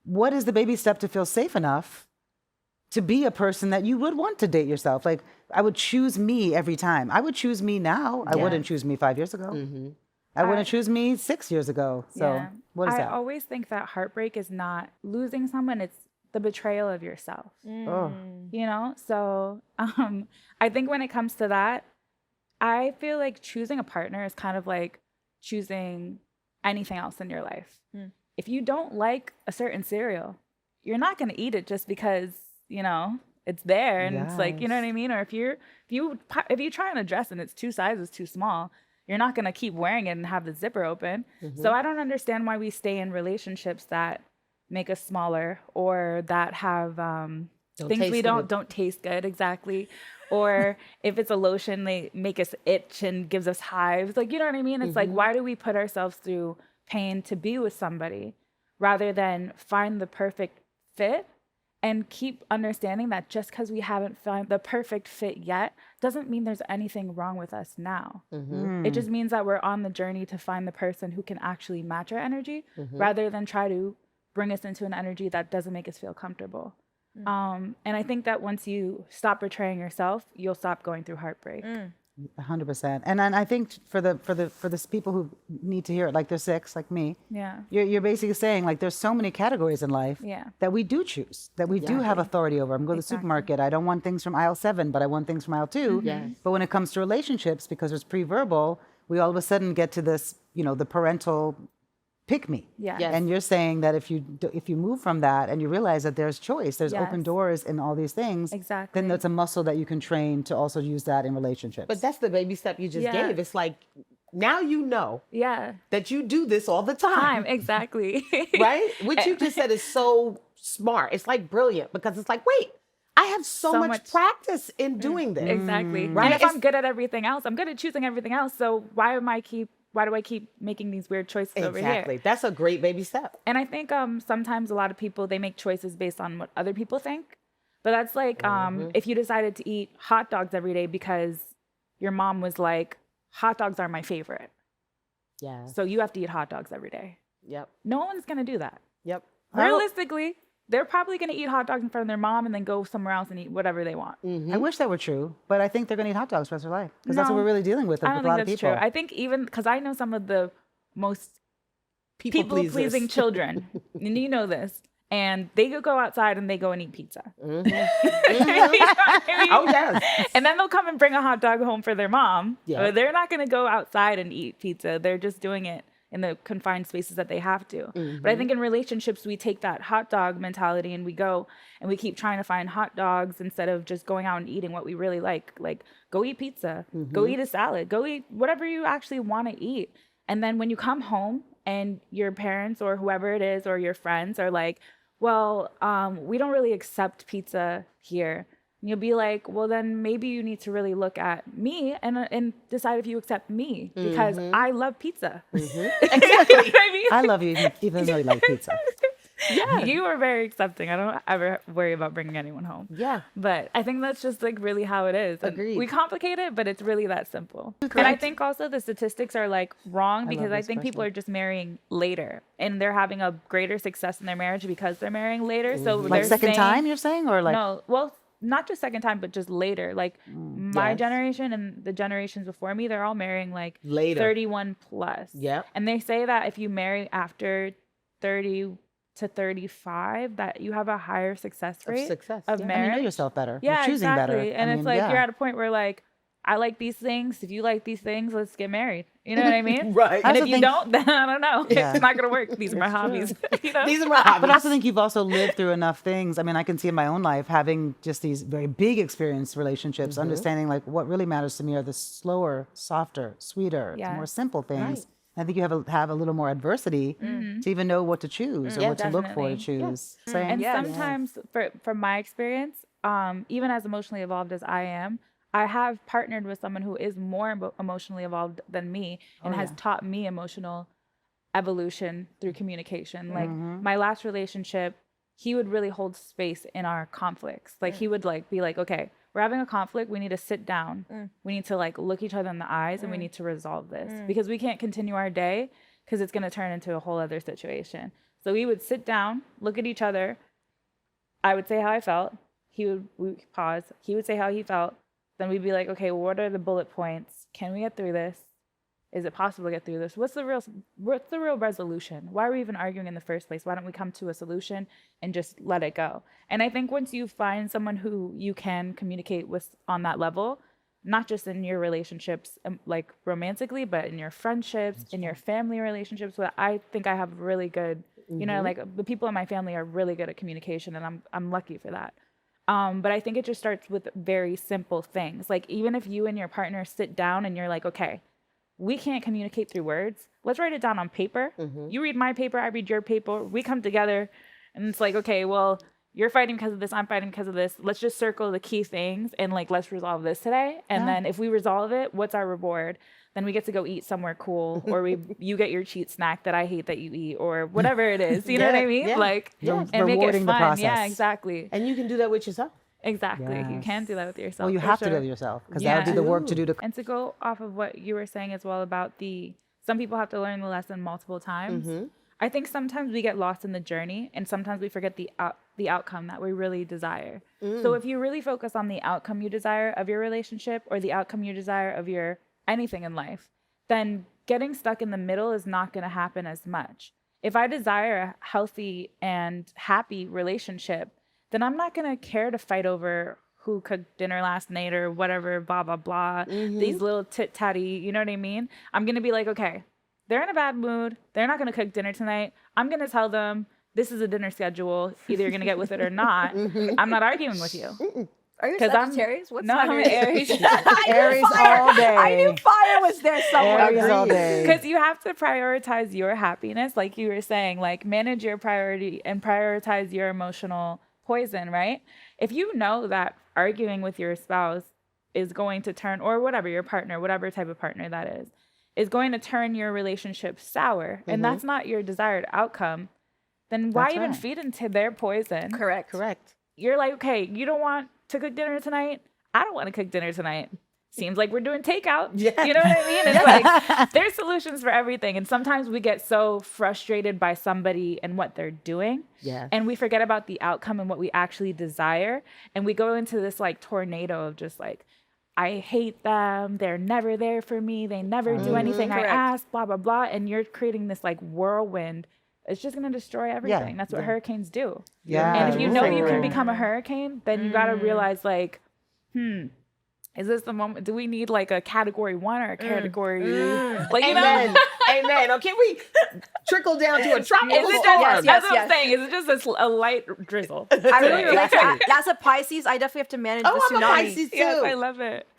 what is the baby step to feel safe enough to be a person that you would want to date yourself? Like, I would choose me every time. I would choose me now. I wouldn't choose me 5 years ago. I wouldn't choose me 6 years ago. So what is I that? always think that heartbreak is not losing someone, it's the betrayal of yourself. Oh. You know? So I think when it comes to that, I feel like choosing a partner is kind of like choosing anything else in your life. If you don't like a certain cereal, you're not going to eat it just because, you know, it's there and it's like, you know what I mean? Or if you try on a dress and it's 2 sizes too small, you're not going to keep wearing it and have the zipper open. So I don't understand why we stay in relationships that make us smaller or that have things we don't taste good. Exactly. Or if it's a lotion, they make us itch and gives us hives. Like, you know what I mean? It's like, why do we put ourselves through pain to be with somebody rather than find the perfect fit? And keep understanding that just because we haven't found the perfect fit yet doesn't mean there's anything wrong with us now. It just means that we're on the journey to find the person who can actually match our energy rather than try to bring us into an energy that doesn't make us feel comfortable. And I think that once you stop betraying yourself, you'll stop going through heartbreak. 100%. And I think for the people who need to hear it, like they're 6, like me. Yeah. You're basically saying like there's so many categories in life that we do choose, that we do have authority over. I'm going to the supermarket. I don't want things from aisle 7, but I want things from aisle 2. But when it comes to relationships, because it's pre-verbal, we all of a sudden get to this, you know, the parental pick me. Yeah. Yes. And you're saying that if you move from that and you realize that there's choice, there's open doors in all these things, Exactly. then that's a muscle that you can train to also use that in relationships. But that's the baby step you just gave. It's like, now you know that you do this all the time. Exactly. Right? What you just said is so smart. It's like brilliant because it's like, wait, I have so much practice in doing this. Exactly. Right? And if I'm good at everything else, I'm good at choosing everything else. So why do I keep making these weird choices over here? Exactly. That's a great baby step. And I think sometimes a lot of people, they make choices based on what other people think. But that's like if you decided to eat hot dogs every day because your mom was like, hot dogs are my favorite. Yeah. So you have to eat hot dogs every day. Yep. No one's going to do that. Yep. Realistically, they're probably going to eat hot dogs in front of their mom and then go somewhere else and eat whatever they want. I wish that were true, but I think they're going to eat hot dogs for the rest of their life because that's what we're really dealing with a lot of people. I don't think that's true. I think even because I know some of the most people-pleasing children, and you know this, and they go outside and they go and eat pizza. You know what I mean? Oh, yes. And then they'll come and bring a hot dog home for their mom. Yeah. They're not going to go outside and eat pizza. They're just doing it in the confined spaces that they have to. But I think in relationships, we take that hot dog mentality and we go and we keep trying to find hot dogs instead of just going out and eating what we really like. Like, go eat pizza, go eat a salad, go eat whatever you actually want to eat. And then when you come home and your parents or whoever it is or your friends are like, well, we don't really accept pizza here. And you'll be like, well, then maybe you need to really look at me and decide if you accept me because I love pizza. Exactly. I mean? I love you even though you like pizza. Yeah, you are very accepting. I don't ever worry about bringing anyone home. Yeah. But I think that's just like really how it is. And Agreed. we complicate it, but it's really that simple. And I think also the statistics are like wrong because I think people are just marrying later and they're having a greater success in their marriage because they're marrying later. So Like they're second saying, time, you're saying? Or like, no, well, not just second time, but just later. Like my generation and the generations before me, they're all marrying like Later. 31 plus. Yep. And they say that if you marry after 30 to 35, that you have a higher success rate of you marriage. know yourself better. Yeah, you're choosing exactly. better. And it's like you're at a point where like, I like these things. If you like these things, let's get married. You know what I mean? Right. And if you don't, then I don't know. Yeah. It's not going to work. These are my hobbies. You know? These are my hobbies. But I also think you've also lived through enough things. I mean, I can see in my own life having just these very big experience relationships, understanding like what really matters to me are the slower, softer, sweeter, Yeah. more simple things. Right. I think you have a little more adversity to even know what to choose or Yeah, what to look for to definitely. choose. Same. And Yes. sometimes, from my experience, even as emotionally evolved as I am, I have partnered with someone who is more emotionally evolved than me and has taught me emotional evolution through communication. Like my last relationship, he would really hold space in our conflicts. Like he would like be like, okay, we're having a conflict. We need to sit down. We need to like look each other in the eyes and we need to resolve this because we can't continue our day because it's going to turn into a whole other situation. So we would sit down, look at each other. I would say how I felt. We would pause. He would say how he felt. Then we'd be like, okay, well, what are the bullet points? Can we get through this? Is it possible to get through this? What's the real resolution? Why are we even arguing in the first place? Why don't we come to a solution and just let it go? And I think once you find someone who you can communicate with on that level, not just in your relationships, like romantically, but in your friendships, in your family relationships, where I think I have really good, you know, like the people in my family are really good at communication, and I'm lucky for that. But I think it just starts with very simple things. Like even if you and your partner sit down and you're like, okay, we can't communicate through words. Let's write it down on paper. You read my paper, I read your paper. We come together and it's like, okay, well, you're fighting because of this, I'm fighting because of this. Let's just circle the key things and like, let's resolve this today. And then if we resolve it, what's our reward? Then we get to go eat somewhere cool, or you get your cheat snack that I hate that you eat, or whatever it is. You know what I mean? Yeah. Like, and make it fun. The process. Yeah, exactly. And you can do that with yourself. Exactly. Yes. You can do that with yourself. Well, you have to do it yourself, because that'll do the work to do to. And to go off of what you were saying as well about some people have to learn the lesson multiple times. I think sometimes we get lost in the journey, and sometimes we forget the outcome that we really desire. So if you really focus on the outcome you desire of your relationship, or the outcome you desire of your anything in life, then getting stuck in the middle is not going to happen as much. If I desire a healthy and happy relationship, then I'm not going to care to fight over who cooked dinner last night or whatever, blah, blah, blah, these little tit-tatty, you know what I mean? I'm going to be like, okay, they're in a bad mood. They're not going to cook dinner tonight. I'm going to tell them this is a dinner schedule. Either you're going to get with it or not. I'm not arguing with you. Are you Sagittarius? What's no, I'm an Aries. Aries all day. I knew fire was there somewhere. Aries all day. Because you have to prioritize your happiness, like you were saying, like manage your priority and prioritize your emotional poison, right? If you know that arguing with your spouse is going to turn, or whatever, your partner, whatever type of partner that is going to turn your relationship sour, and that's not your desired outcome, then why even feed into their poison? Correct. You're like, okay, you don't want to cook dinner tonight? I don't want to cook dinner tonight. Seems like we're doing takeout. Yeah. You know what I mean? It's like there's solutions for everything. And sometimes we get so frustrated by somebody and what they're doing. Yeah. And we forget about the outcome and what we actually desire. And we go into this like tornado of just like, I hate them. They're never there for me. They never do anything I ask, blah, blah, blah. And you're creating this like whirlwind. It's just going to destroy everything. Yeah. That's what hurricanes do. Yeah. And if you know you can become a hurricane, then you got to realize like, is this the moment? Do we need like a category 1 or a category? Like, you know? Amen. Or can we trickle down to a tropical storm? That's what I'm saying. Is it just a light drizzle? I really relate to that. As a Pisces, I definitely have to manage the tsunami. I'm a Pisces too. Yes, I love it.